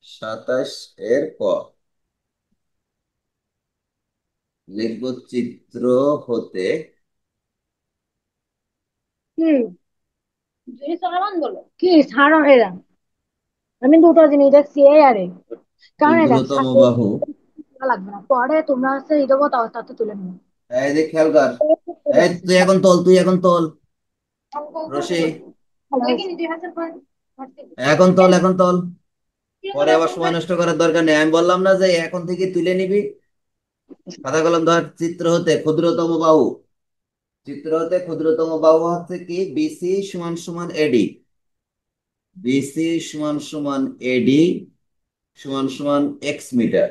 27 এর ক। লিখব চিত্র হতে। কি কি ছাড়ো এরা। আমি দুটো জিনিস দেখছি এই আরে, কারণ এটা ক্ষুদ্রতম বাহু। লাগবে না, পরে তোমরা হচ্ছে এই দেবো তাতে তুলে নেবো। এই যে খেয়াল কর। এই তুই এখন তোল, তুই এখন তোল। রশি, এখন তোল, এখন তোল। পরে আবার সময় নষ্ট করার দরকার নেই, আমি বললাম না যে এখন থেকে তুলে নিবি। খাতা কলম ধর। চিত্র হতে ক্ষুদ্রতম বাহু। চিত্র হতে ক্ষুদ্রতম বাহু হচ্ছে কি, বিসি সমান সমান এডি। বিসি সমান সমান এডি সমান সমান এক্স মিটার।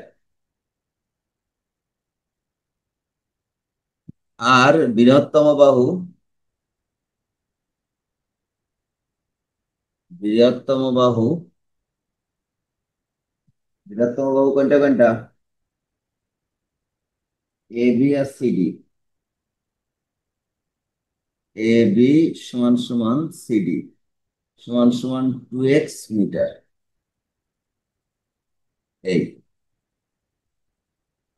আর বৃহত্তম বাহু, বৃহত্তম বাহু, বৃহত্তম বাহু কোনটা কোনটা? A B R CD. A B সমান সমান সিডি সমান সমান 2x মিটার। এই,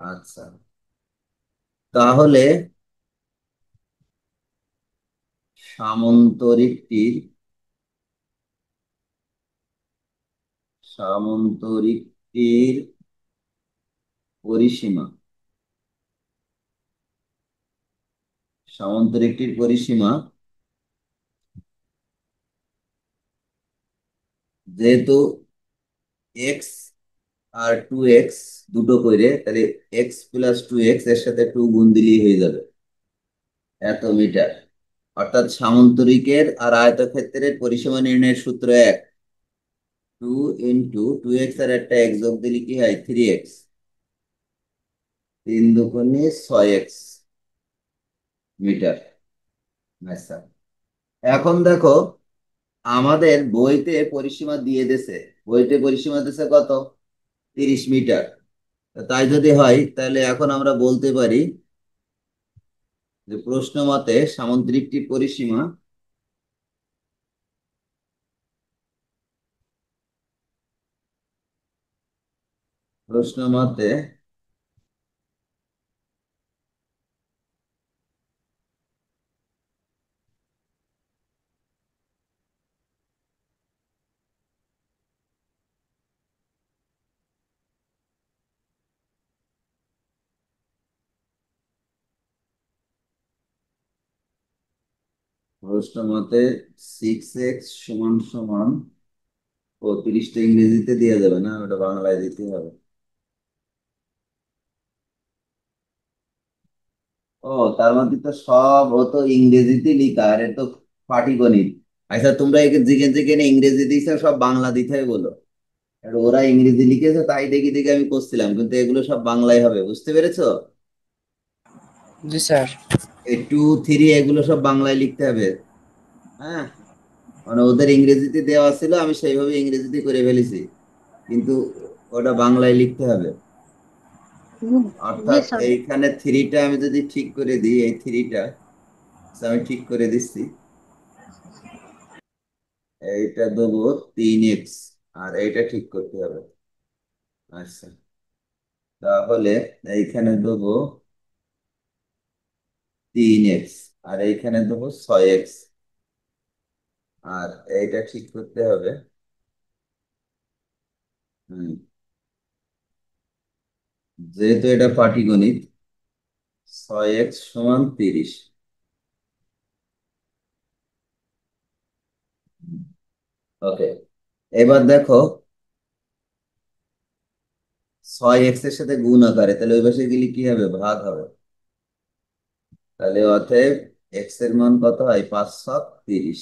আচ্ছা, তাহলে সামান্তরিকটির, সামান্তরিকটির পরিসীমা, সামান্তরিকটির পরিসীমা, যেহেতু এক্স আর 2x দুটো করে, তাহলে এক্স প্লাস 2x এর সাথে 2 গুণ দিলেই হয়ে যাবে, এত মিটার। অর্থাৎ সামান্তরিকের আর আয়তক্ষেত্রের পরিসীমা নির্ণয়ের সূত্র এক। 2 × 2x আর একটা এক যোগ দিলে কি হয়, 3x। 3 × 2 = 6x metre. আচ্ছা, এখন দেখো, আমাদের বইতে পরিসীমা দিয়ে দিছে। বইতে পরিসীমা দিছে কত? 30 মিটার। তাই যদি হয় তাহলে এখন আমরা বলতে পারি যে প্রশ্ন মতে সামুদ্রিকটির পরিসীমা, প্রশ্ন মতে প্রশ্ন মতে 6x সমান সমান, ও 30টা ইংরেজিতে দেওয়া যাবে না, ওটা বাংলায় দিতে হবে। ও, তার মধ্যে তো সব ও তো ইংরেজিতে লিখা, আর এ তো পাটিগণিত। আচ্ছা, তোমরা যেখানে যেখানে ইংরেজি দিয়েছো সব বাংলা দিতে হবে বলো। আর ওরা ইংরেজি লিখেছে তাই দেখি দেখি আমি করছিলাম, কিন্তু এগুলো সব বাংলায় হবে, বুঝতে পেরেছো? জি স্যার। এই 2 3 এগুলো সব বাংলায় লিখতে হবে। হ্যাঁ, মানে ওদের ইংরেজিতে দেওয়া ছিল, আমি সেইভাবে ইংরেজিতে করে ফেলেছি, কিন্তু ওটা বাংলায় লিখতে হবে। জি অর্থাৎ স্যার। এইখানে থ্রিটা আমি যদি ঠিক করে দিই, এই থ্রিটা আমি ঠিক করে দিচ্ছি। এইটা দেবো 3x, আর এইটা ঠিক করতে হবে। আচ্ছা, তাহলে এইখানে দেবো 3x, আর এইখানে দেবো 6x, আর এইটা ঠিক করতে হবে। হুম, যেহেতু এটা পাটিগণিত, 6x = 30। ওকে, এবার দেখো, 6x এর সাথে গুণ আকারে, তাহলে ওই পাশে গেলে কি হবে, ভাগ হবে। তাহলে অতএব এক্স এর মান কত হয়, 5 × 7 = 30।